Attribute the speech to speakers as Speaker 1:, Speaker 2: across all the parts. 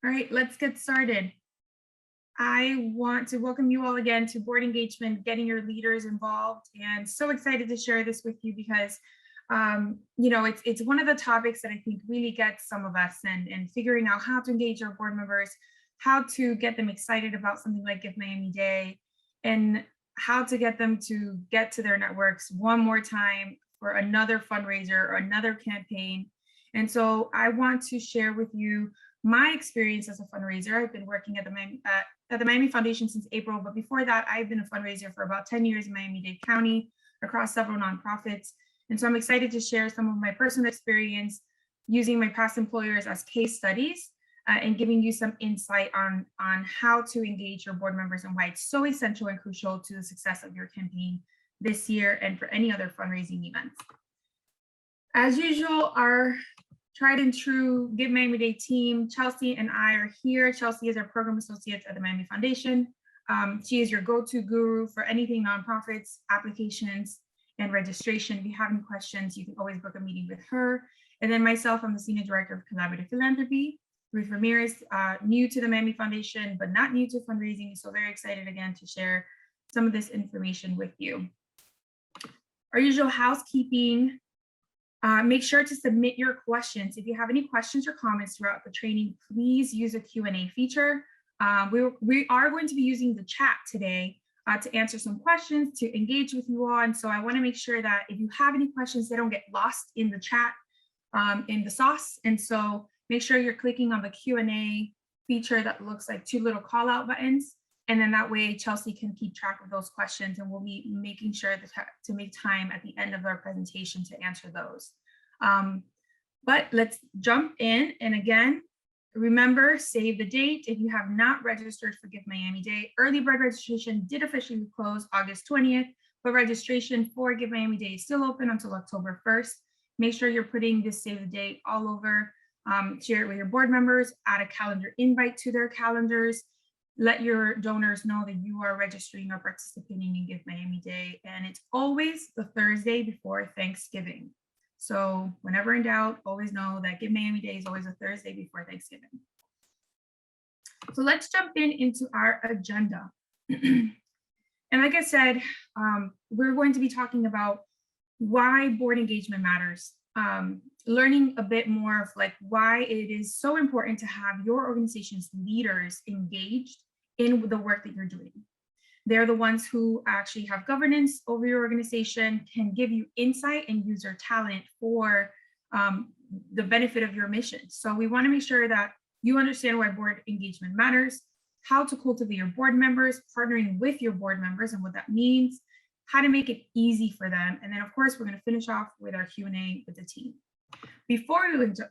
Speaker 1: All right, let's get started. I want to welcome you all again to board engagement, getting your leaders involved, and so excited to share this with you because it's one of the topics that I think really gets some of us and figuring out how to engage our board members, how to get them excited about something like Give Miami Day, and how to get them to get to their networks one more time for another fundraiser or another campaign. And so I want to share with you my experience as a fundraiser. I've been working at the Miami Foundation since April, but before that, I've been a fundraiser for about 10 years in Miami-Dade County across several nonprofits. And so I'm excited to share some of my personal experience using my past employers as case studies and giving you some insight on how to engage your board members and why it's so essential and crucial to the success of your campaign this year and for any other fundraising events. As usual, our tried and true Give Miami Day team, Chelsea and I are here. Chelsea is our program associate at the Miami Foundation. She is your go-to guru for anything nonprofits, applications, and registration. If you have any questions, you can always book a meeting with her. And then myself, I'm the Senior Director of Collaborative Philanthropy. Ruth Ramirez, new to the Miami Foundation, but not new to fundraising. So very excited again to share some of this information with you. Our usual housekeeping. Make sure to submit your questions. If you have any questions or comments throughout the training, please use a Q&A feature. We are going to be using the chat today to answer some questions, to engage with you all. And so I want to make sure that if you have any questions, they don't get lost in the chat, in the sauce. And so make sure you're clicking on the Q&A feature that looks like two little call out buttons. And then that way Chelsea can keep track of those questions, and we'll be making sure to make time at the end of our presentation to answer those. But let's jump in. And again, remember, save the date. If you have not registered for Give Miami Day, early bird registration did officially close August 20th, but registration for Give Miami Day is still open until October 1st. Make sure you're putting this save the date all over, share it with your board members, add a calendar invite to their calendars. Let your donors know that you are registering or participating in Give Miami Day. And it's always the Thursday before Thanksgiving. So whenever in doubt, always know that Give Miami Day is always a Thursday before Thanksgiving. So let's jump into our agenda. And like I said, we're going to be talking about why board engagement matters. Learning a bit more of like why it is so important to have your organization's leaders engaged in the work that you're doing. They're the ones who actually have governance over your organization, can give you insight and use their talent for the benefit of your mission. So we want to make sure that you understand why board engagement matters, how to cultivate your board members, partnering with your board members and what that means, how to make it easy for them. And then of course, we're going to finish off with our Q&A with the team. Before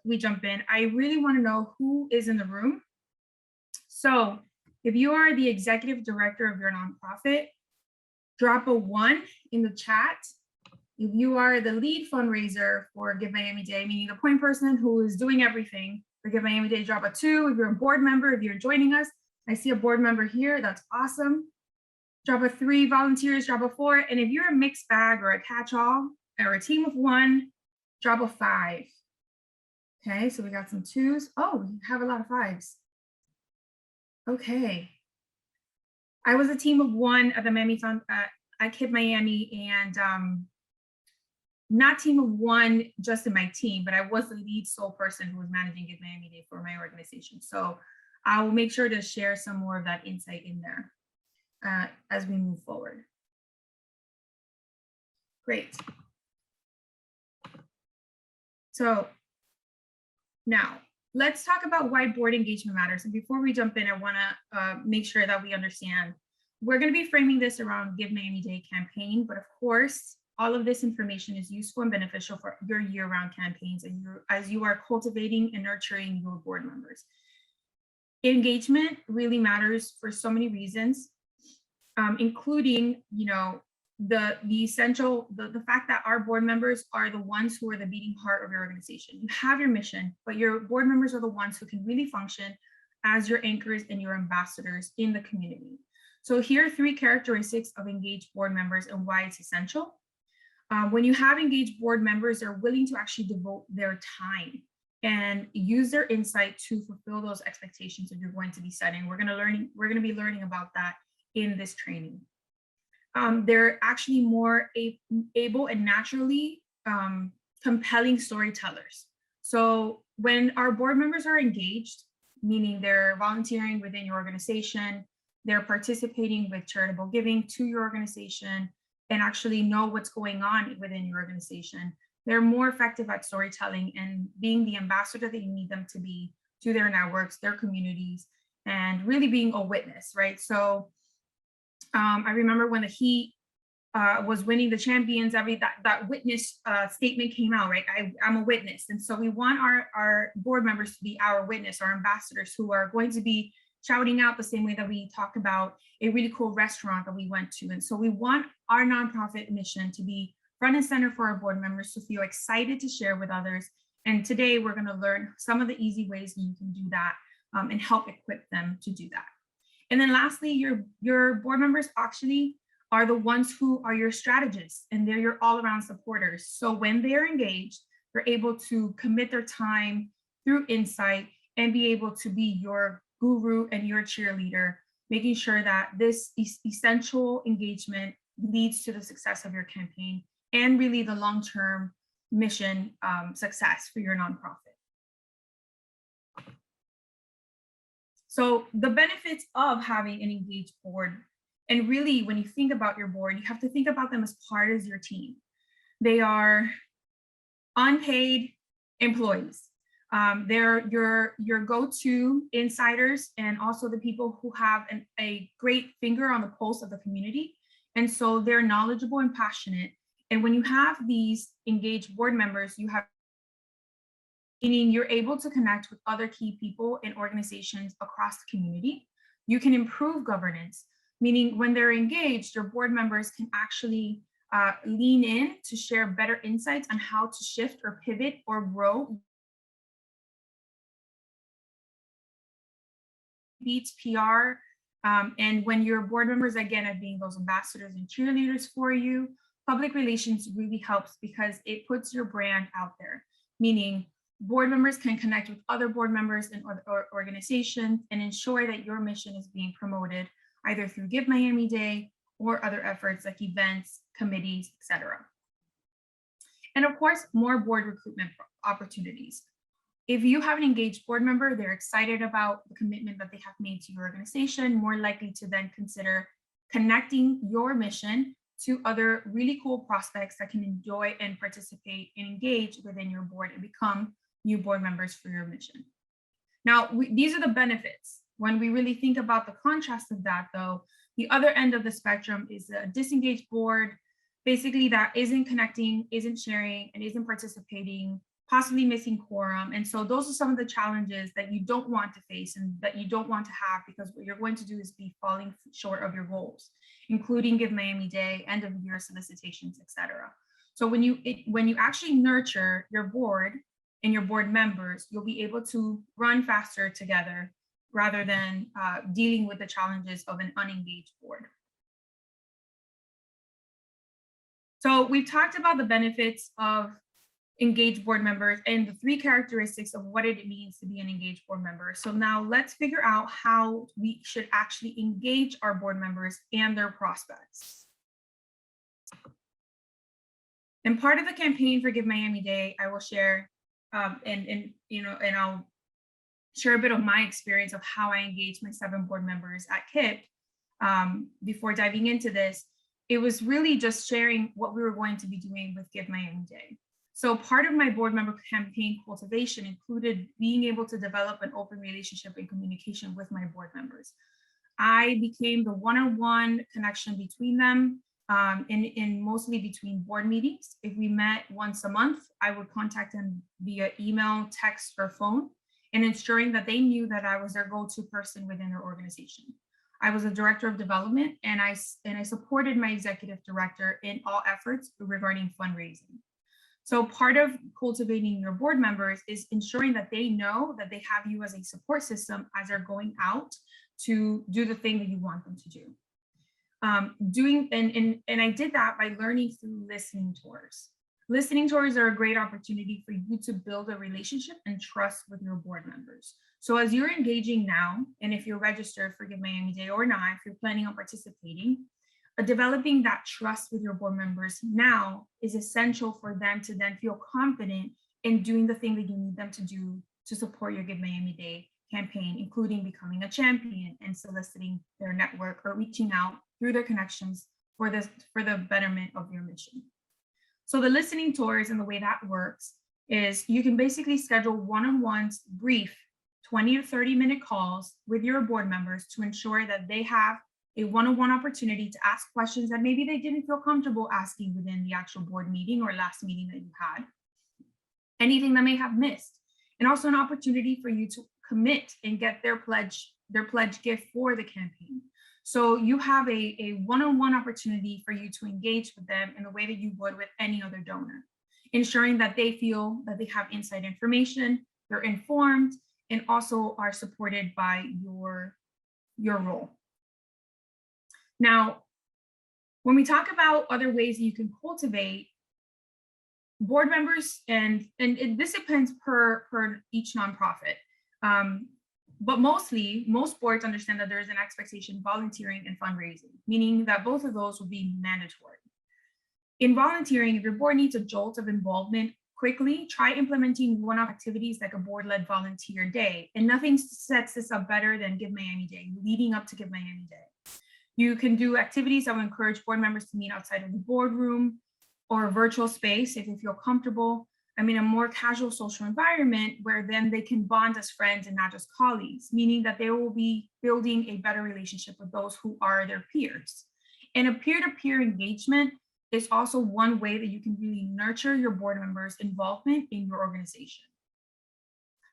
Speaker 1: we jump in, I really want to know who is in the room. So if you are the executive director of your nonprofit, drop a 1 in the chat. If you are the lead fundraiser for Give Miami Day, meaning the point person who is doing everything for Give Miami Day, drop a 2. If you're a board member, if you're joining us, I see a board member here, that's awesome. Drop a 3, volunteers, drop a 4. And if you're a mixed bag or a catch-all or a team of 1, drop a 5. Okay, so we got some 2s. Oh, we have a lot of 5s. Okay. I was a team of 1 at the Miami at Give Miami, and not team of 1 just in my team, but I was the lead sole person who was managing Give Miami Day for my organization. So I will make sure to share some more of that insight in there as we move forward. Great. So now let's talk about why board engagement matters. And before we jump in, I want to make sure that we understand we're going to be framing this around Give Miami Day campaign, but of course, all of this information is useful and beneficial for your year-round campaigns and as you are cultivating and nurturing your board members. Engagement really matters for so many reasons, including, the fact that our board members are the ones who are the beating heart of your organization. You have your mission, but your board members are the ones who can really function as your anchors and your ambassadors in the community. So here are 3 characteristics of engaged board members and why it's essential. When you have engaged board members, they're willing to actually devote their time and use their insight to fulfill those expectations that you're going to be setting. We're going to be learning about that in this training. They're actually more able and naturally compelling storytellers. So when our board members are engaged, meaning they're volunteering within your organization, they're participating with charitable giving to your organization, and actually know what's going on within your organization, they're more effective at storytelling and being the ambassador that you need them to be to their networks, their communities, and really being a witness, right? So I remember when the Heat was winning the champions, that witness statement came out, right? I'm a witness. And so we want our board members to be our witness, our ambassadors, who are going to be shouting out the same way that we talked about a really cool restaurant that we went to. And so we want our nonprofit mission to be front and center for our board members to feel excited to share with others. And today we're going to learn some of the easy ways you can do that and help equip them to do that. And then lastly, your board members actually are the ones who are your strategists, and they're your all-around supporters. So when they're engaged, they're able to commit their time through insight and be able to be your guru and your cheerleader, making sure that this essential engagement leads to the success of your campaign and really the long-term mission success for your nonprofit. So the benefits of having an engaged board, and really when you think about your board, you have to think about them as part of your team. They are unpaid employees. They're your go-to insiders and also the people who have a great finger on the pulse of the community. And so they're knowledgeable and passionate. And when you have these engaged board members, you have, meaning you're able to connect with other key people and organizations across the community. You can improve governance, meaning when they're engaged, your board members can actually lean in to share better insights on how to shift or pivot or grow. Beats PR. And when your board members, again, are being those ambassadors and cheerleaders for you, public relations really helps because it puts your brand out there, meaning board members can connect with other board members and other organizations and ensure that your mission is being promoted either through Give Miami Day or other efforts like events, committees, etc. And of course, more board recruitment opportunities. If you have an engaged board member, they're excited about the commitment that they have made to your organization, more likely to then consider connecting your mission to other really cool prospects that can enjoy and participate and engage within your board and become new board members for your mission. Now, these are the benefits. When we really think about the contrast of that, though, the other end of the spectrum is a disengaged board, basically that isn't connecting, isn't sharing, and isn't participating, possibly missing quorum. And so those are some of the challenges that you don't want to face and that you don't want to have, because what you're going to do is be falling short of your goals, including Give Miami Day, end of year solicitations, etc. So when you actually nurture your board and your board members, you'll be able to run faster together rather than dealing with the challenges of an unengaged board. So we've talked about the benefits of engaged board members and the 3 characteristics of what it means to be an engaged board member. So now let's figure out how we should actually engage our board members and their prospects. And part of the campaign for Give Miami Day, I will share and I'll share a bit of my experience of how I engaged my 7 board members at KIP. Before diving into this, it was really just sharing what we were going to be doing with Give Miami Day. So part of my board member campaign Cultivation included being able to develop an open relationship and communication with my board members. I became the one-on-one connection between them and mostly between board meetings. If we met once a month, I would contact them via email, text, or phone, and ensuring that they knew that I was their go-to person within their organization. I was a director of development, and I supported my executive director in all efforts regarding fundraising. So part of cultivating your board members is ensuring that they know that they have you as a support system as they're going out to do the thing that you want them to do. And I did that by learning through listening tours. Listening tours are a great opportunity for you to build a relationship and trust with your board members. So as you're engaging now, and if you're registered for Give Miami Day or not, if you're planning on participating, developing that trust with your board members now is essential for them to then feel confident in doing the thing that you need them to do to support your Give Miami Day campaign, including becoming a champion and soliciting their network or reaching out through their connections for the betterment of your mission. So the listening tours and the way that works is you can basically schedule one-on-ones, brief 20 to 30-minute calls with your board members to ensure that they have a one-on-one opportunity to ask questions that maybe they didn't feel comfortable asking within the actual board meeting or last meeting that you had, anything that may have missed, and also an opportunity for you to commit and get their pledge gift for the campaign. So you have a one-on-one opportunity for you to engage with them in the way that you would with any other donor, ensuring that they feel that they have inside information, they're informed, and also are supported by your role. Now, when we talk about other ways that you can cultivate board members, and this depends per each nonprofit, but most boards understand that there is an expectation of volunteering and fundraising, meaning that both of those will be mandatory. In volunteering, if your board needs a jolt of involvement quickly, try implementing one-off activities like a board-led volunteer day. And nothing sets this up better than Give Miami Day, leading up to Give Miami Day. You can do activities that will encourage board members to meet outside of the boardroom or a virtual space if they feel comfortable. I mean, a more casual social environment where then they can bond as friends and not just colleagues, meaning that they will be building a better relationship with those who are their peers. And a peer-to-peer engagement is also one way that you can really nurture your board members' involvement in your organization.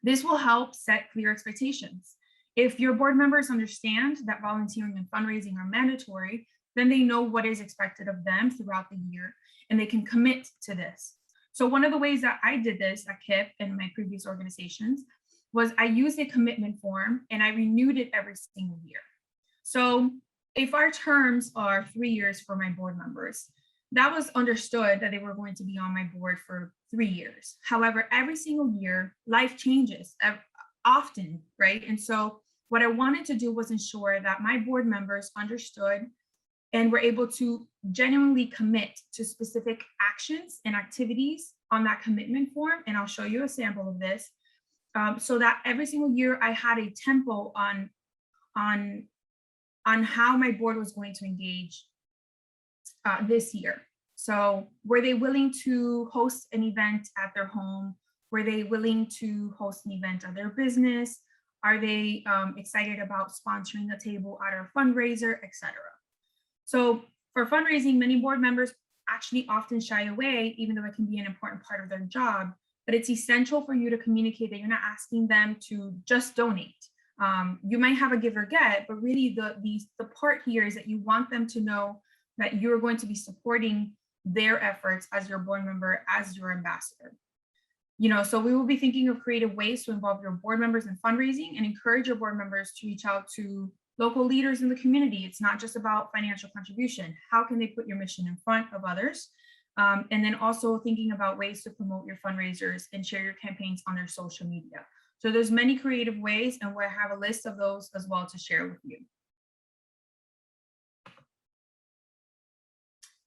Speaker 1: This will help set clear expectations. If your board members understand that volunteering and fundraising are mandatory, then they know what is expected of them throughout the year, and they can commit to this. So one of the ways that I did this at KIP and my previous organizations was I used a commitment form and I renewed it every single year. So if our terms are 3 years for my board members, that was understood that they were going to be on my board for 3 years. However, every single year, life changes often, right? And so what I wanted to do was ensure that my board members understood and were able to genuinely commit to specific actions and activities on that commitment form. And I'll show you a sample of this, so that every single year I had a tempo on how my board was going to engage this year. So were they willing to host an event at their home? Were they willing to host an event at their business? Are they excited about sponsoring a table at our fundraiser, etc.? So for fundraising, many board members actually often shy away, even though it can be an important part of their job, but it's essential for you to communicate that you're not asking them to just donate. You might have a give or get, but really the part here is that you want them to know that you're going to be supporting their efforts as your board member, as your ambassador. So we will be thinking of creative ways to involve your board members in fundraising and encourage your board members to reach out to local leaders in the community. It's not just about financial contribution. How can they put your mission in front of others? And then also thinking about ways to promote your fundraisers and share your campaigns on their social media. So there's many creative ways, and we'll have a list of those as well to share with you.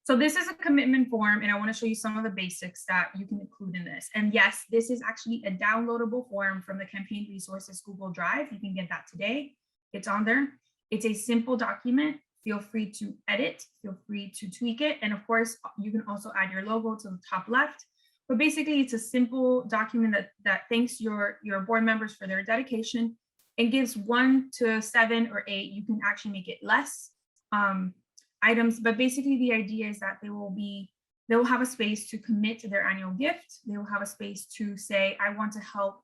Speaker 1: So this is a commitment form, and I want to show you some of the basics that you can include in this. And yes, this is actually a downloadable form from the Campaign Resources Google Drive. You can get that today. It's on there. It's a simple document. Feel free to edit, feel free to tweak it. And of course, you can also add your logo to the top left. But basically, it's a simple document that thanks your board members for their dedication and gives 1 to 7 or 8. You can actually make it less items, but basically the idea is that they will have a space to commit to their annual gift. They will have a space to say, I want to help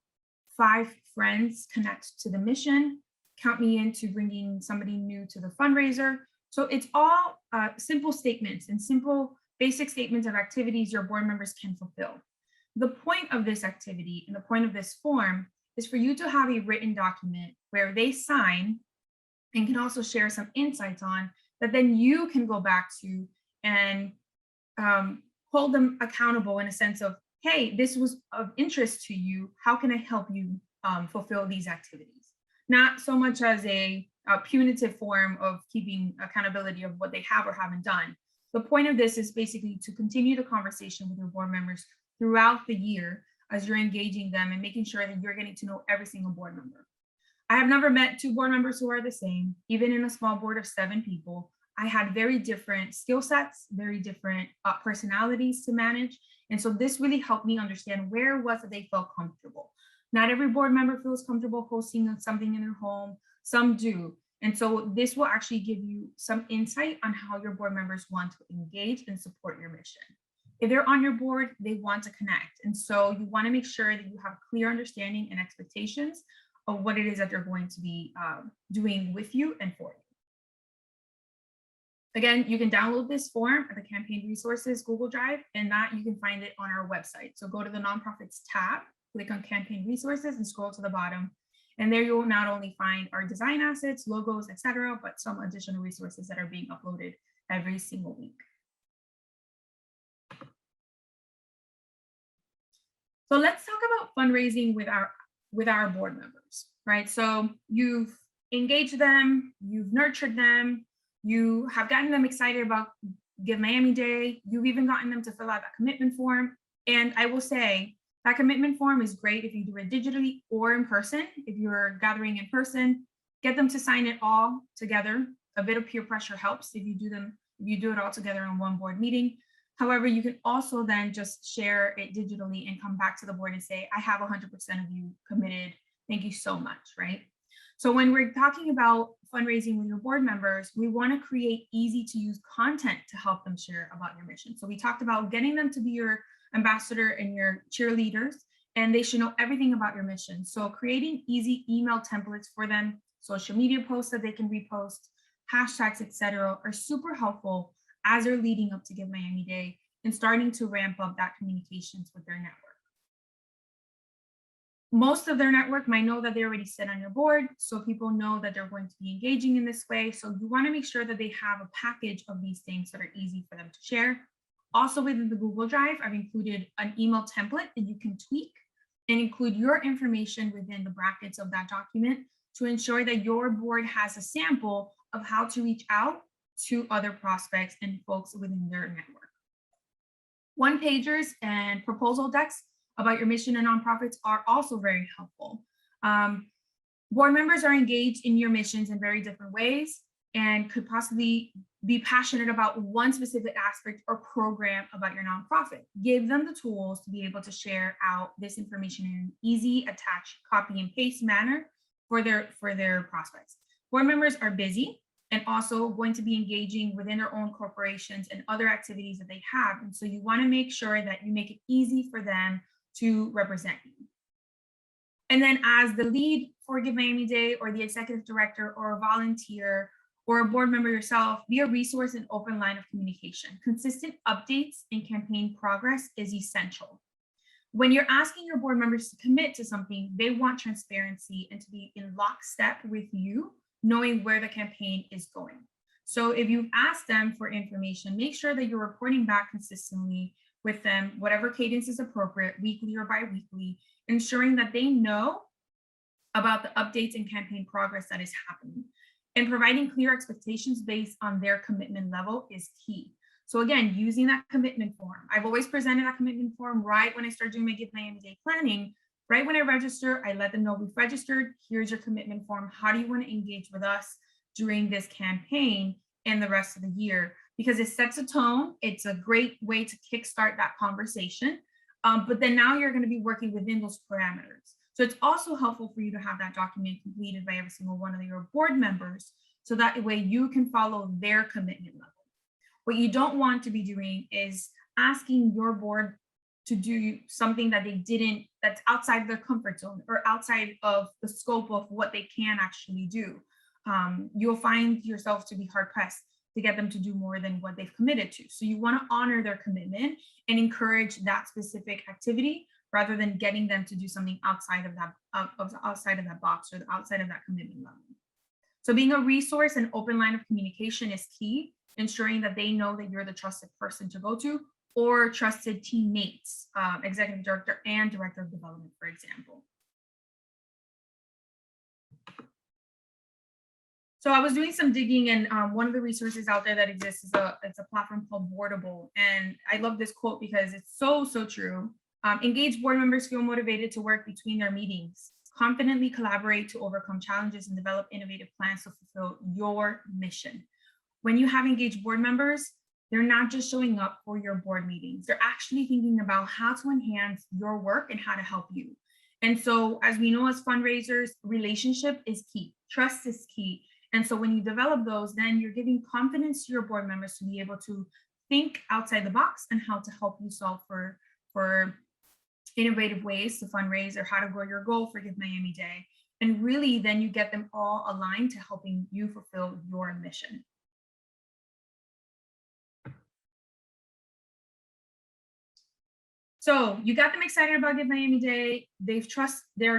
Speaker 1: 5 friends connect to the mission. Count me into bringing somebody new to the fundraiser. So it's all simple statements and simple basic statements of activities your board members can fulfill. The point of this activity and the point of this form is for you to have a written document where they sign and can also share some insights on that then you can go back to and hold them accountable in a sense of, hey, this was of interest to you. How can I help you fulfill these activities? Not so much as a punitive form of keeping accountability of what they have or haven't done. The point of this is basically to continue the conversation with your board members throughout the year as you're engaging them and making sure that you're getting to know every single board member. I have never met two board members who are the same. Even in a small board of 7 people, I had very different skill sets, very different personalities to manage. And so this really helped me understand where it was that they felt comfortable. Not every board member feels comfortable hosting something in their home. Some do. And so this will actually give you some insight on how your board members want to engage and support your mission. If they're on your board, they want to connect. And so you want to make sure that you have clear understanding and expectations of what it is that they're going to be doing with you and for you. Again, you can download this form at the Campaign Resources Google Drive, and that you can find it on our website. So go to the Nonprofits tab, click on Campaign Resources and scroll to the bottom. And there you will not only find our design assets, logos, etc., but some additional resources that are being uploaded every single week. So let's talk about fundraising with our board members, right? So you've engaged them, you've nurtured them, you have gotten them excited about Give Miami Day, you've even gotten them to fill out that commitment form. And I will say that commitment form is great if you do it digitally or in person. If you're gathering in person, get them to sign it all together. A bit of peer pressure helps if you do it all together in one board meeting. However, you can also then just share it digitally and come back to the board and say, I have 100% of you committed. Thank you so much, right? So when we're talking about fundraising with your board members, we want to create easy to use content to help them share about your mission. So we talked about getting them to be your ambassador and your cheerleaders, and they should know everything about your mission. So creating easy email templates for them, social media posts that they can repost, hashtags, etc., are super helpful as they're leading up to Give Miami Day and starting to ramp up that communications with their network. Most of their network might know that they already sit on your board, so people know that they're going to be engaging in this way. So you want to make sure that they have a package of these things that are easy for them to share. Also within the Google Drive, I've included an email template that you can tweak and include your information within the brackets of that document to ensure that your board has a sample of how to reach out to other prospects and folks within their network. One-pagers and proposal decks about your mission and nonprofits are also very helpful. Board members are engaged in your missions in very different ways and could possibly be passionate about one specific aspect or program about your nonprofit. Give them the tools to be able to share out this information in an easy, attach, copy and paste manner for their prospects. Board members are busy and also going to be engaging within their own corporations and other activities that they have. And so you want to make sure that you make it easy for them to represent you. And then as the lead for Give Miami Day or the executive director or a volunteer or a board member yourself, be a resource and open line of communication. Consistent updates and campaign progress is essential. When you're asking your board members to commit to something, they want transparency and to be in lockstep with you, knowing where the campaign is going. So if you've asked them for information, make sure that you're reporting back consistently with them, whatever cadence is appropriate, weekly or bi-weekly, ensuring that they know about the updates and campaign progress that is happening. And providing clear expectations based on their commitment level is key. So again, using that commitment form. I've always presented that commitment form right when I start doing my Give Miami Day planning. Right when I register, I let them know we've registered. Here's your commitment form. How do you want to engage with us during this campaign and the rest of the year? Because it sets a tone. It's a great way to kickstart that conversation. But then now you're going to be working within those parameters. So it's also helpful for you to have that document completed by every single one of your board members, so that way you can follow their commitment level. What you don't want to be doing is asking your board to do something that that's outside their comfort zone or outside of the scope of what they can actually do. You'll find yourself to be hard pressed to get them to do more than what they've committed to. So you want to honor their commitment and encourage that specific activity rather than getting them to do something outside of that box or outside of that commitment level. So being a resource and open line of communication is key, ensuring that they know that you're the trusted person to go to or trusted teammates, executive director and director of development, for example. So I was doing some digging, and one of the resources out there that exists is it's a platform called Boardable. And I love this quote because it's so true. Engaged board members feel motivated to work between their meetings, confidently collaborate to overcome challenges, and develop innovative plans to fulfill your mission. When you have engaged board members, they're not just showing up for your board meetings. They're actually thinking about how to enhance your work and how to help you. And so, as we know, as fundraisers, relationship is key. Trust is key. And so when you develop those, then you're giving confidence to your board members to be able to think outside the box and how to help you solve for innovative ways to fundraise or how to grow your goal for Give Miami Day. And really, then you get them all aligned to helping you fulfill your mission. So you got them excited about Give Miami Day. They're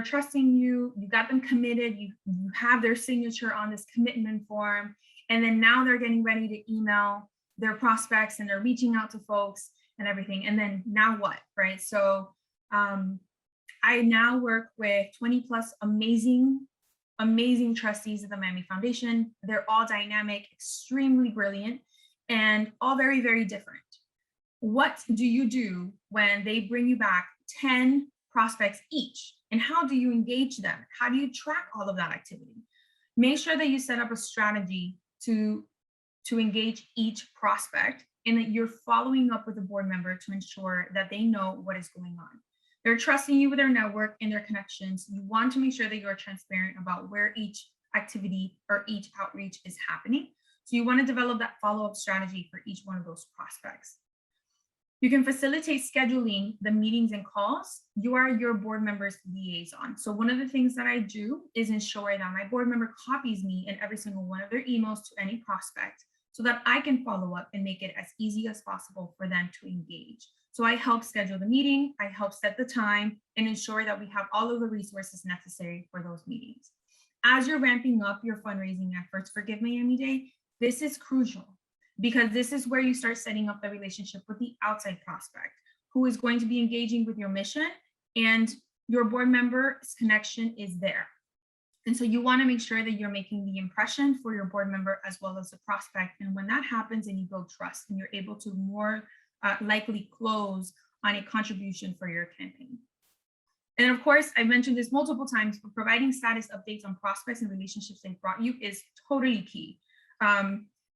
Speaker 1: trusting you. You got them committed. You have their signature on this commitment form. And then now they're getting ready to email their prospects and they're reaching out to folks and everything. And then now what, right? So I now work with 20 plus amazing trustees of the Miami Foundation. They're all dynamic, extremely brilliant, and all very, very different. What do you do when they bring you back 10 prospects each? And how do you engage them? How do you track all of that activity? Make sure that you set up a strategy to engage each prospect and that you're following up with a board member to ensure that they know what is going on. They're trusting you with their network and their connections. You want to make sure that you're transparent about where each activity or each outreach is happening. So you want to develop that follow-up strategy for each one of those prospects. You can facilitate scheduling the meetings and calls. You are your board member's liaison. So one of the things that I do is ensure that my board member copies me in every single one of their emails to any prospect so that I can follow up and make it as easy as possible for them to engage. So I help schedule the meeting, I help set the time, and ensure that we have all of the resources necessary for those meetings. As you're ramping up your fundraising efforts for Give Miami Day, this is crucial, because this is where you start setting up the relationship with the outside prospect who is going to be engaging with your mission, and your board member's connection is there. And so you want to make sure that you're making the impression for your board member as well as the prospect. And when that happens and you build trust, and you're able to more likely close on a contribution for your campaign. And of course, I mentioned this multiple times, but providing status updates on prospects and relationships they've brought you is totally key.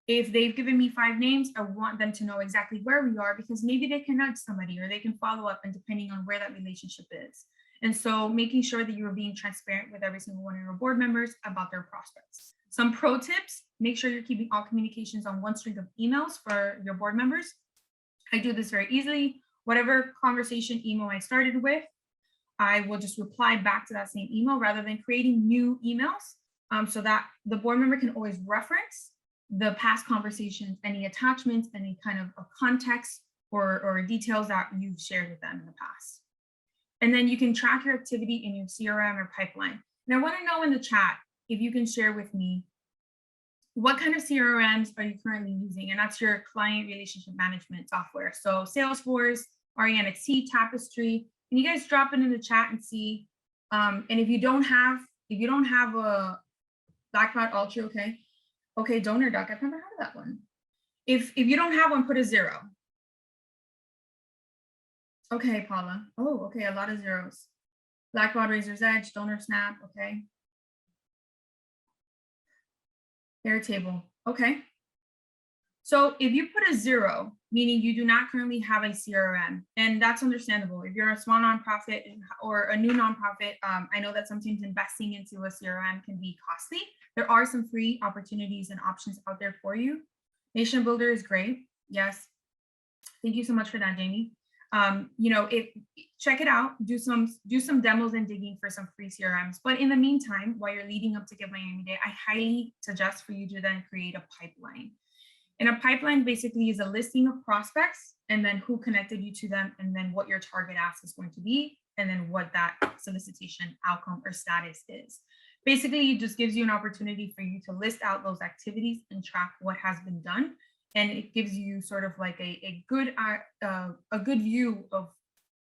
Speaker 1: If they've given me 5 names, I want them to know exactly where we are, because maybe they can nudge somebody or they can follow up, and depending on where that relationship is. And so making sure that you're being transparent with every single one of your board members about their prospects. Some pro tips: make sure you're keeping all communications on one string of emails for your board members. I do this very easily. Whatever conversation email I started with, I will just reply back to that same email rather than creating new emails, so that the board member can always reference the past conversations, any attachments, any kind of context or details that you've shared with them in the past. And then you can track your activity in your CRM or pipeline. And I want to know in the chat if you can share with me what kind of CRMs are you currently using? And that's your client relationship management software. So Salesforce, RENXT, Tapestry. Can you guys drop it in the chat and see? And if you don't have a Blackbaud Ultra, okay, Donor Duck, I've never heard of that one. If you don't have one, put a 0. Okay, Paula. Oh, okay, a lot of zeros. Blackbaud, Razor's Edge, Donor Snap, okay. Airtable, okay. So if you put a 0, meaning you do not currently have a CRM, and that's understandable. If you're a small nonprofit or a new nonprofit, I know that sometimes investing into a CRM can be costly. There are some free opportunities and options out there for you. Nation Builder is great. Yes. Thank you so much for that, Jamie. Check it out, do some demos and digging for some free CRMs. But in the meantime, while you're leading up to Give Miami Day, I highly suggest for you to then create a pipeline. And a pipeline basically is a listing of prospects, and then who connected you to them, and then what your target ask is going to be, and then what that solicitation outcome or status is. Basically, it just gives you an opportunity for you to list out those activities and track what has been done, and it gives you sort of like a good view of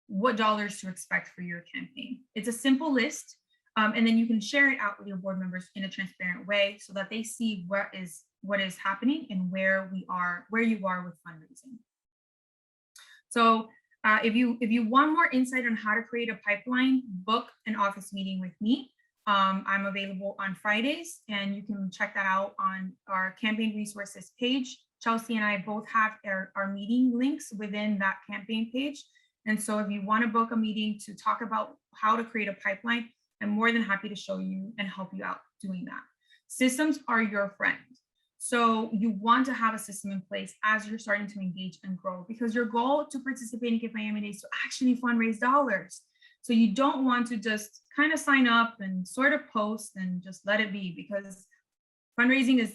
Speaker 1: what dollars to expect for your campaign. It's a simple list, and then you can share it out with your board members in a transparent way so that they see what is happening and where you are with fundraising. So if you want more insight on how to create a pipeline, book an office meeting with me. I'm available on Fridays, and you can check that out on our campaign resources page. Chelsea and I both have our meeting links within that campaign page. And so if you want to book a meeting to talk about how to create a pipeline, I'm more than happy to show you and help you out doing that. Systems are your friend. So you want to have a system in place as you're starting to engage and grow, because your goal to participate in Give Miami Day is to actually fundraise dollars. So you don't want to just kind of sign up and sort of post and just let it be, because fundraising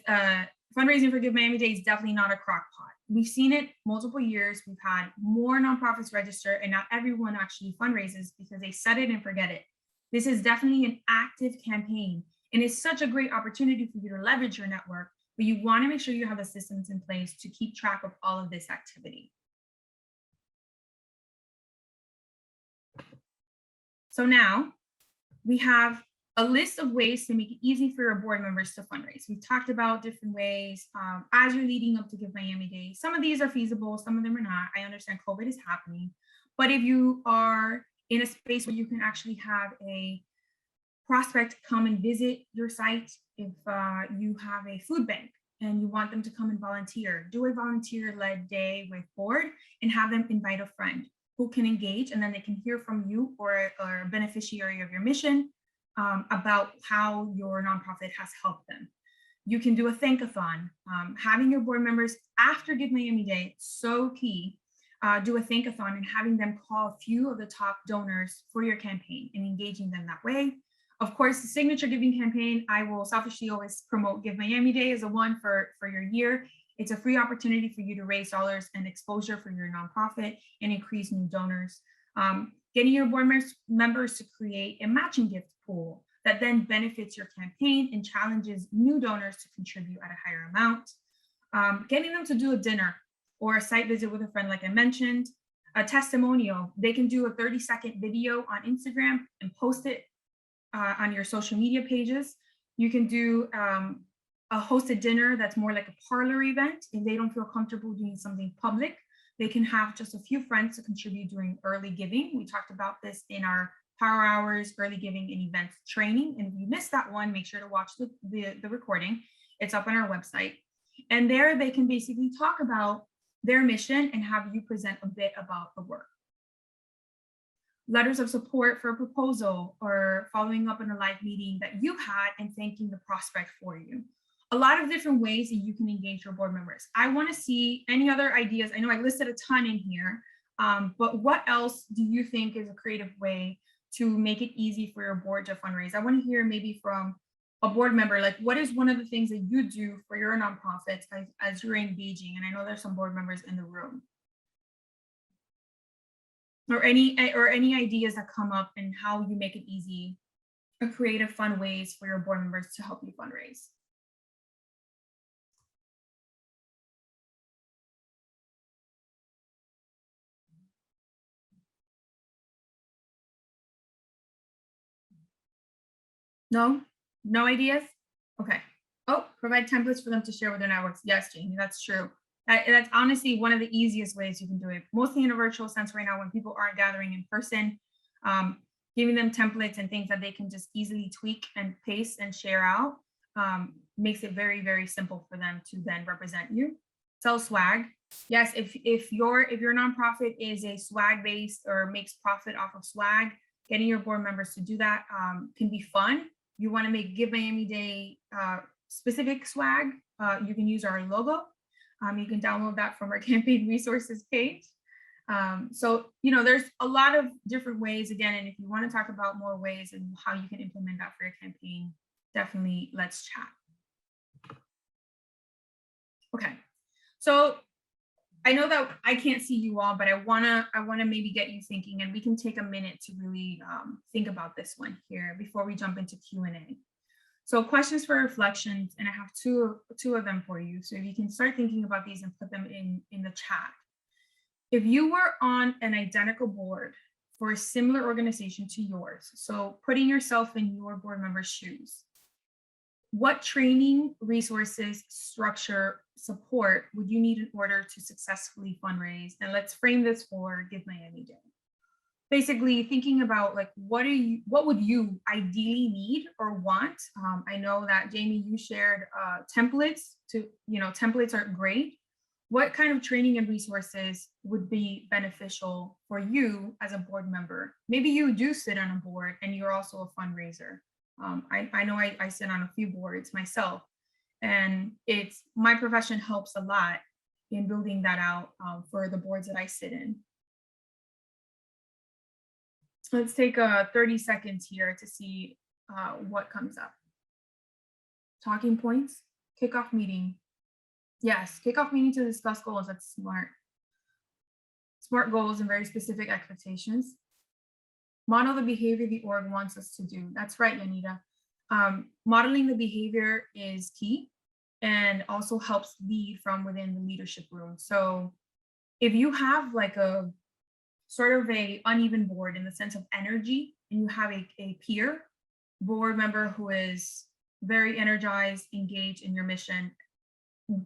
Speaker 1: for Give Miami Day is definitely not a crock pot. We've seen it multiple years. We've had more nonprofits register, and not everyone actually fundraises because they set it and forget it. This is definitely an active campaign, and it's such a great opportunity for you to leverage your network, but you want to make sure you have the systems in place to keep track of all of this activity. So now we have a list of ways to make it easy for your board members to fundraise. We've talked about different ways as you're leading up to Give Miami Day. Some of these are feasible, some of them are not. I understand COVID is happening, but if you are in a space where you can actually have a prospect come and visit your site, if you have a food bank and you want them to come and volunteer, do a volunteer-led day with board and have them invite a friend who can engage, and then they can hear from you or a beneficiary of your mission about how your nonprofit has helped them. You can do a thankathon. Having your board members after Give Miami Day, so key. Do a thankathon and having them call a few of the top donors for your campaign and engaging them that way. Of course, the signature giving campaign, I will selfishly always promote Give Miami Day as a one for your year. It's a free opportunity for you to raise dollars and exposure for your nonprofit and increase new donors. Getting your board members to create a matching gift pool that then benefits your campaign and challenges new donors to contribute at a higher amount. Getting them to do a dinner or a site visit with a friend, like I mentioned. A testimonial, they can do a 30-second video on Instagram and post it on your social media pages. You can do a hosted dinner that's more like a parlor event. If they don't feel comfortable doing something public, they can have just a few friends to contribute during early giving. We talked about this in our Power Hours, early giving and events training. And if you missed that one, make sure to watch the recording. It's up on our website. And there they can basically talk about their mission and have you present a bit about the work. Letters of support for a proposal, or following up in a live meeting that you had and thanking the prospect for you. A lot of different ways that you can engage your board members. I want to see any other ideas. I know I listed a ton in here, but what else do you think is a creative way to make it easy for your board to fundraise? I want to hear maybe from a board member, like what is one of the things that you do for your nonprofits as you're engaging? And I know there's some board members in the room. Or any ideas that come up and how you make it easy, or creative, fun ways for your board members to help you fundraise. No ideas? Okay. Oh, provide templates for them to share with their networks. Yes, Jamie, that's true. That's honestly one of the easiest ways you can do it, mostly in a virtual sense right now when people aren't gathering in person. Giving them templates and things that they can just easily tweak and paste and share out makes it very, very simple for them to then represent you. Sell swag. Yes, if your nonprofit is a swag based or makes profit off of swag, getting your board members to do that can be fun. You want to make Give Miami Day specific swag, you can use our logo. You can download that from our campaign resources page. So, there's a lot of different ways again, and if you want to talk about more ways and how you can implement that for your campaign, definitely let's chat. Okay, so I know that I can't see you all, but I wanna maybe get you thinking, and we can take a minute to really think about this one here before we jump into Q&A. So questions for reflections, and I have two of them for you. So if you can start thinking about these and put them in the chat. If you were on an identical board for a similar organization to yours, so putting yourself in your board member's shoes, what training, resources, structure, support would you need in order to successfully fundraise? And let's frame this for Give Miami Day. Basically thinking about like, what would you ideally need or want? I know that Jamie, you shared templates templates are great. What kind of training and resources would be beneficial for you as a board member? Maybe you do sit on a board and you're also a fundraiser. I know I sit on a few boards myself, and my profession helps a lot in building that out for the boards that I sit in. Let's take 30 seconds here to see what comes up. Talking points, kickoff meeting. Yes, kickoff meeting to discuss goals. That's smart. Smart goals and very specific expectations. Model the behavior the org wants us to do. That's right, Yanita. Modeling the behavior is key and also helps lead from within the leadership room. So if you have like a sort of a uneven board in the sense of energy, and you have a peer board member who is very energized, engaged in your mission,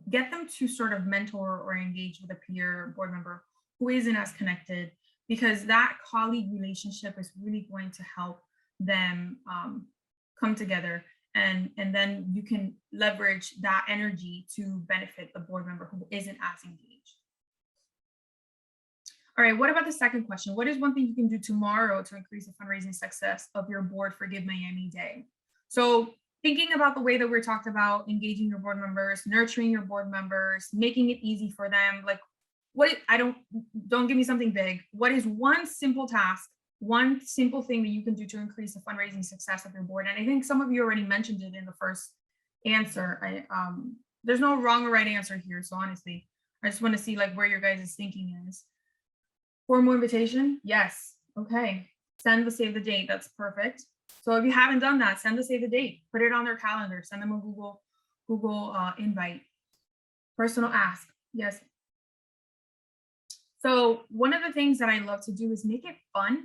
Speaker 1: get them to sort of mentor or engage with a peer board member who isn't as connected, because that colleague relationship is really going to help them come together. And then you can leverage that energy to benefit the board member who isn't as engaged. All right, what about the second question? What is one thing you can do tomorrow to increase the fundraising success of your board for Give Miami Day? So thinking about the way that we talked about engaging your board members, nurturing your board members, making it easy for them, like don't give me something big. What is one simple task, one simple thing that you can do to increase the fundraising success of your board? And I think some of you already mentioned it in the first answer. There's no wrong or right answer here. So honestly, I just want to see like where your guys' thinking is. Formal invitation? Yes. Okay. Send the save the date. That's perfect. So if you haven't done that, send the save the date. Put it on their calendar. Send them a Google invite. Personal ask. Yes. So one of the things that I love to do is make it fun.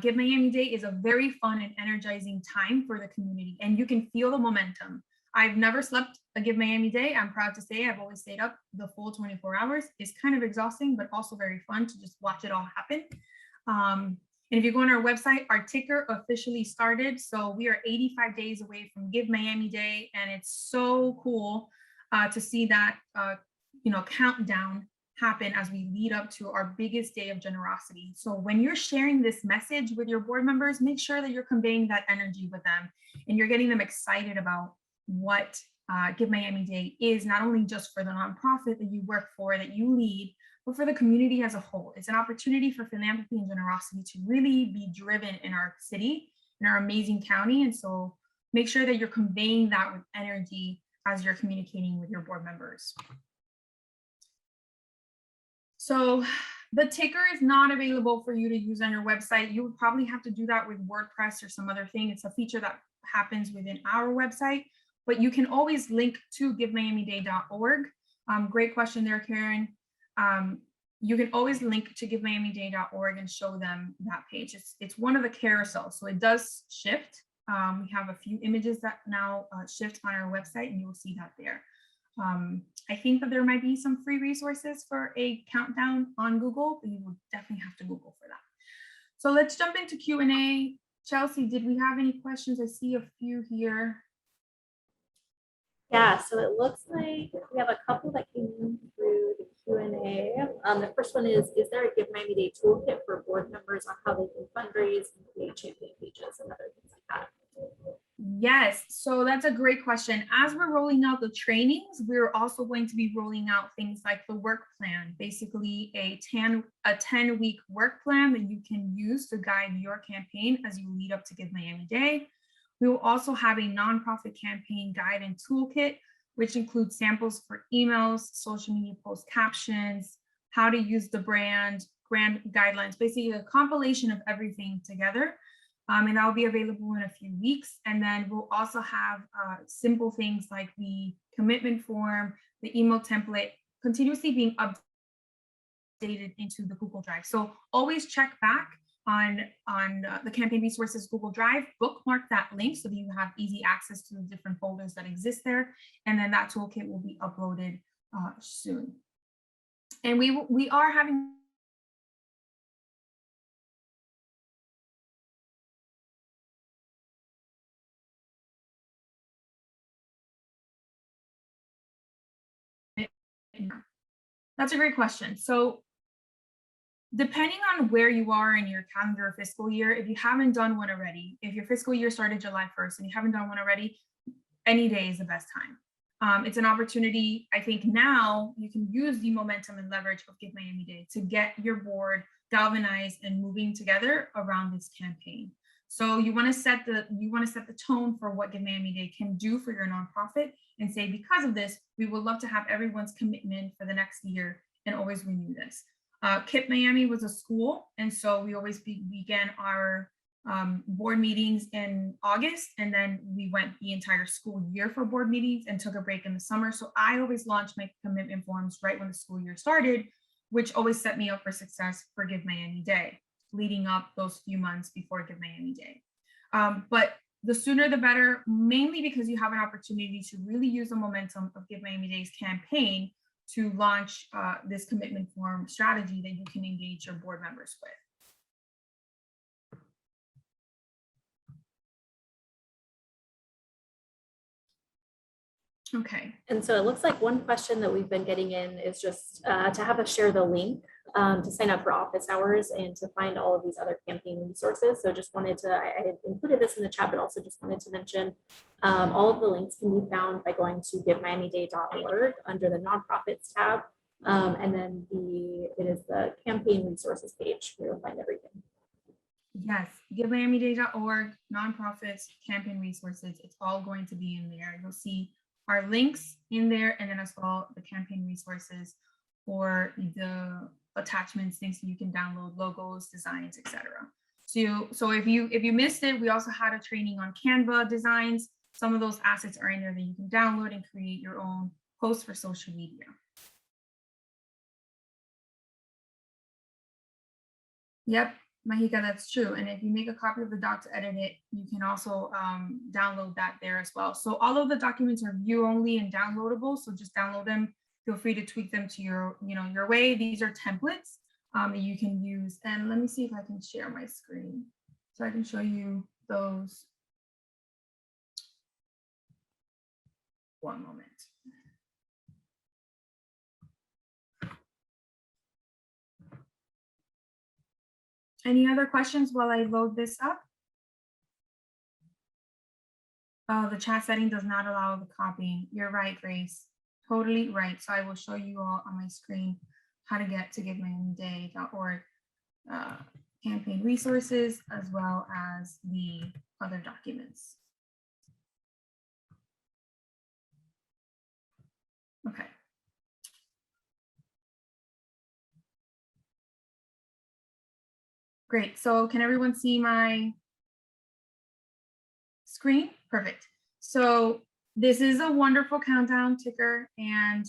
Speaker 1: Give Miami Day is a very fun and energizing time for the community, and you can feel the momentum. I've never slept a Give Miami Day. I'm proud to say I've always stayed up the full 24 hours. It's kind of exhausting, but also very fun to just watch it all happen. And if you go on our website, our ticker officially started. So we are 85 days away from Give Miami Day, and it's so cool to see that countdown happen as we lead up to our biggest day of generosity. So when you're sharing this message with your board members, make sure that you're conveying that energy with them and you're getting them excited about what Give Miami Day is, not only just for the nonprofit that you work for, that you lead, but for the community as a whole. It's an opportunity for philanthropy and generosity to really be driven in our city, in our amazing county. And so make sure that you're conveying that with energy as you're communicating with your board members. So the ticker is not available for you to use on your website. You would probably have to do that with WordPress or some other thing. It's a feature that happens within our website, but you can always link to givemiamiday.org. Great question there, Karen. You can always link to givemiamiday.org and show them that page. It's one of the carousels, so it does shift. We have a few images that now shift on our website, and you will see that there. I think that there might be some free resources for a countdown on Google, but you will definitely have to Google for that. So let's jump into Q&A. Chelsea, did we have any questions? I see a few here.
Speaker 2: Yeah, so it looks like we have a couple that came in through the Q&A. The first one is there a Give Miami Day toolkit for board members on how they can fundraise and create champion pages and other things like that?
Speaker 1: Yes, so that's a great question. As we're rolling out the trainings, we're also going to be rolling out things like the work plan, basically a 10-week work plan that you can use to guide your campaign as you lead up to Give Miami Day. We will also have a nonprofit campaign guide and toolkit, which includes samples for emails, social media post captions, how to use the brand guidelines, basically a compilation of everything together. And that will be available in a few weeks. And then we'll also have simple things like the commitment form, the email template, continuously being updated into the Google Drive. So always check back on the Campaign Resources Google Drive, bookmark that link so that you have easy access to the different folders that exist there. And then that toolkit will be uploaded soon. And we are having That's a great question. So depending on where you are in your calendar or fiscal year, if you haven't done one already, if your fiscal year started July 1st and you haven't done one already, any day is the best time. It's an opportunity. I think now you can use the momentum and leverage of Give Miami Day to get your board galvanized and moving together around this campaign. So you want to set the tone for what Give Miami Day can do for your nonprofit and say, because of this, we would love to have everyone's commitment for the next year and always renew this. KIP Miami was a school, and so we always began our board meetings in August, and then we went the entire school year for board meetings and took a break in the summer. So I always launched my commitment forms right when the school year started, which always set me up for success for Give Miami Day, leading up those few months before Give Miami Day. But the sooner the better, mainly because you have an opportunity to really use the momentum of Give Miami Day's campaign to launch this commitment form strategy that you can engage your board members with. Okay.
Speaker 2: And so it looks like one question that we've been getting in is just to have us share the link to sign up for office hours and to find all of these other campaign resources. So just wanted to, I had included this in the chat, but also just wanted to mention all of the links can be found by going to givemiamiday.org under the nonprofits tab. And then it is the campaign resources page where you'll find everything.
Speaker 1: Yes, givemiamiday.org, nonprofits, campaign resources, it's all going to be in there. You'll see our links in there, and then as well the campaign resources for the attachments, things that you can download, logos, designs, etc. So if you missed it, we also had a training on Canva designs. Some of those assets are in there that you can download and create your own posts for social media. Yep, Mahika, that's true. And if you make a copy of the doc to edit it, you can also download that there as well. So all of the documents are view only and downloadable. So just download them. Feel free to tweak them to your way. These are templates that you can use. And let me see if I can share my screen so I can show you those. One moment. Any other questions while I load this up? Oh, the chat setting does not allow the copying. You're right, Grace. Totally right. So I will show you all on my screen how to get to givemiamiday.org campaign resources as well as the other documents. Okay. Great. So can everyone see my screen? Perfect. So this is a wonderful countdown ticker, and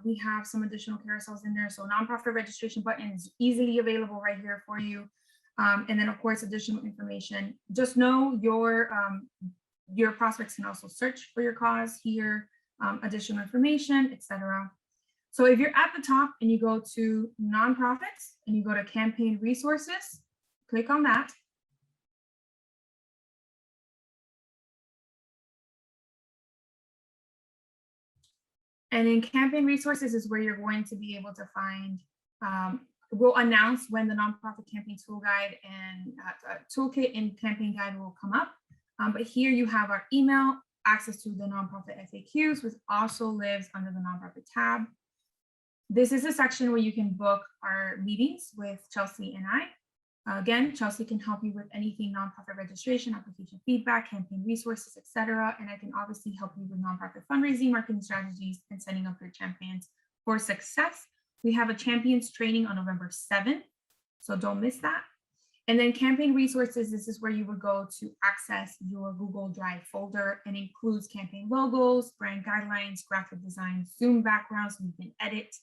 Speaker 1: we have some additional carousels in there. So nonprofit registration button is easily available right here for you. And then of course, additional information. Just know your prospects can also search for your cause here, additional information, etc. So if you're at the top and you go to nonprofits and you go to campaign resources, click on that. And in campaign resources is where you're going to be able to find, we'll announce when the nonprofit campaign tool guide and toolkit and campaign guide will come up. But here you have our email, access to the nonprofit FAQs, which also lives under the nonprofit tab. This is a section where you can book our meetings with Chelsea and I. Again, Chelsea can help you with anything nonprofit registration, application feedback, campaign resources, etc. And I can obviously help you with nonprofit fundraising, marketing strategies, and setting up your champions for success. We have a champions training on November 7th, so don't miss that. And then campaign resources, this is where you would go to access your Google Drive folder, and includes campaign logos, brand guidelines, graphic design, Zoom backgrounds, so you can edit.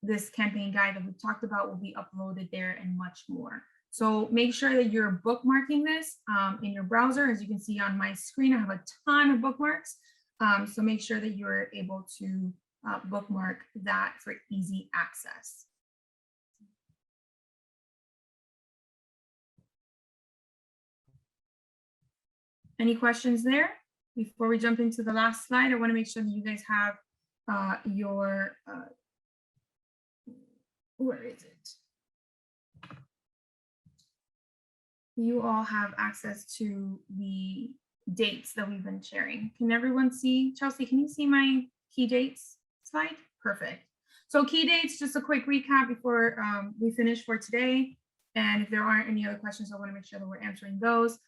Speaker 1: This campaign guide that we talked about will be uploaded there, and much more. So make sure that you're bookmarking this in your browser. As you can see on my screen, I have a ton of bookmarks. So make sure that you're able to bookmark that for easy access. Any questions there? Before we jump into the last slide, I want to make sure that you guys have your, where is it? You all have access to the dates that we've been sharing. Can everyone see? Chelsea, can you see my key dates slide? Perfect. So key dates, just a quick recap before we finish for today. And if there aren't any other questions, I want to make sure that we're answering those.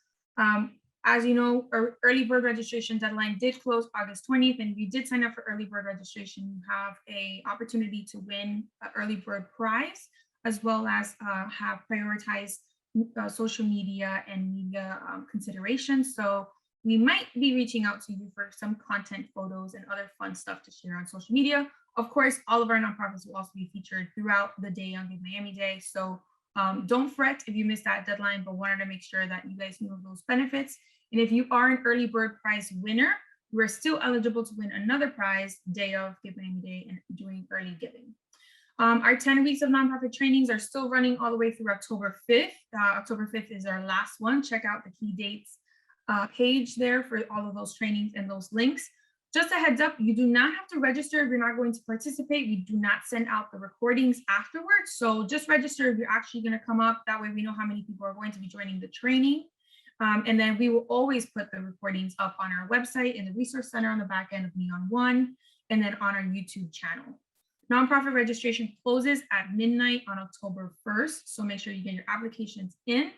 Speaker 1: As you know, our early bird registration deadline did close August 20th, and if you did sign up for early bird registration, you have an opportunity to win an early bird prize, as well as have prioritized social media and media considerations. So we might be reaching out to you for some content photos and other fun stuff to share on social media. Of course, all of our nonprofits will also be featured throughout the day on Give Miami Day. So don't fret if you missed that deadline, but wanted to make sure that you guys knew those benefits. And if you are an early bird prize winner, we're still eligible to win another prize day of Give Miami Day and doing early giving. Our 10 weeks of nonprofit trainings are still running all the way through October 5th. October 5th is our last one. Check out the key dates page there for all of those trainings and those links. Just a heads up, you do not have to register if you're not going to participate. We do not send out the recordings afterwards. So just register if you're actually going to come up. That way we know how many people are going to be joining the training. And then we will always put the recordings up on our website in the resource center on the back end of Neon One, and then on our YouTube channel. Nonprofit registration closes at midnight on October 1st. So make sure you get your applications in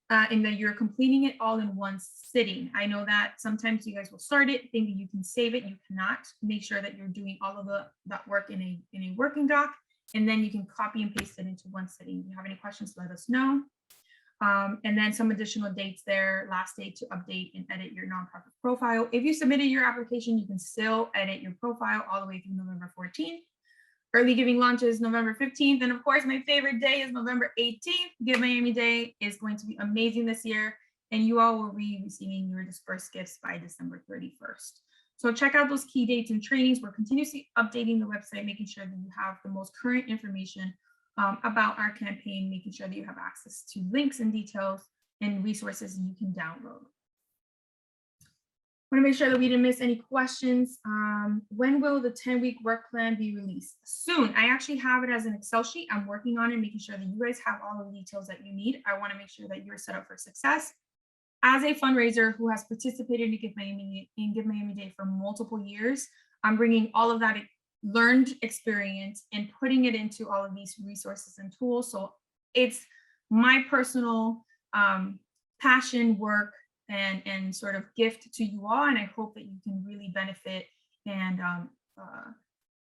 Speaker 1: and that you're completing it all in one sitting. I know that sometimes you guys will start it thinking you can save it. You cannot. Make sure that you're doing all of that work in a working doc, and then you can copy and paste it into one sitting. If you have any questions, let us know. And then some additional dates there, last day to update and edit your nonprofit profile. If you submitted your application, you can still edit your profile all the way through November 14th. Early giving launches November 15th. And of course, my favorite day is November 18th. Give Miami Day is going to be amazing this year. And you all will be receiving your dispersed gifts by December 31st. So check out those key dates and trainings. We're continuously updating the website, making sure that you have the most current information about our campaign, making sure that you have access to links and details and resources you can download. I want to make sure that we didn't miss any questions. When will the 10-week work plan be released? Soon. I actually have it as an Excel sheet. I'm working on it, making sure that you guys have all the details that you need. I want to make sure that you're set up for success. As a fundraiser who has participated in Give Miami Day for multiple years, I'm bringing all of that learned experience and putting it into all of these resources and tools. So it's my personal passion, work, and sort of gift to you all, and I hope that you can really benefit and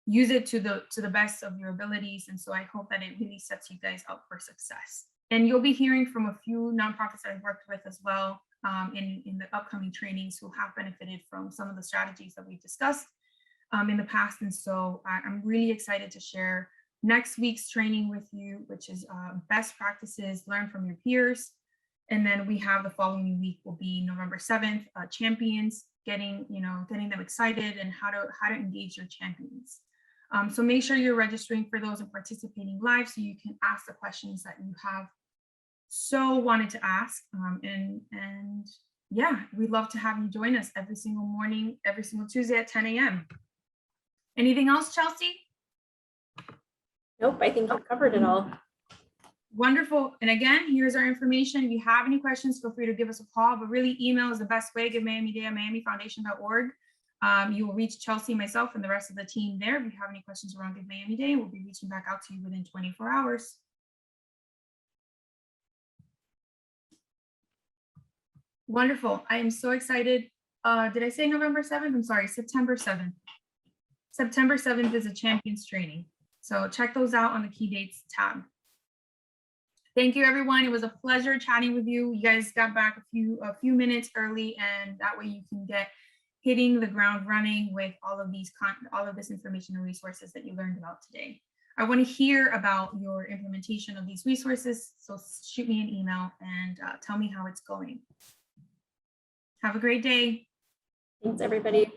Speaker 1: use it to the best of your abilities. And so I hope that it really sets you guys up for success. And you'll be hearing from a few nonprofits that I've worked with as well in the upcoming trainings who have benefited from some of the strategies that we've discussed in the past. And so I'm really excited to share next week's training with you, which is best practices, learn from your peers. And then we have the following week will be November 7th, champions, getting them excited and how to engage your champions. So make sure you're registering for those and participating live so you can ask the questions that you have so wanted to ask. And yeah, we'd love to have you join us every single morning, every single Tuesday at 10 a.m. Anything else, Chelsea?
Speaker 2: Nope, I think you covered it all.
Speaker 1: Wonderful. And again, here's our information. If you have any questions, feel free to give us a call, but really email is the best way. Give Miami Day at miamifoundation.org. You will reach Chelsea, myself, and the rest of the team there. If you have any questions around Give Miami Day, we'll be reaching back out to you within 24 hours. Wonderful. I am so excited. Did I say November 7th? I'm sorry, September 7th. September 7th is a champions training. So check those out on the key dates tab. Thank you, everyone. It was a pleasure chatting with you. You guys got back a few minutes early, and that way you can get hitting the ground running with all of this information and resources that you learned about today. I want to hear about your implementation of these resources, so shoot me an email and tell me how it's going. Have a great day.
Speaker 2: Thanks, everybody.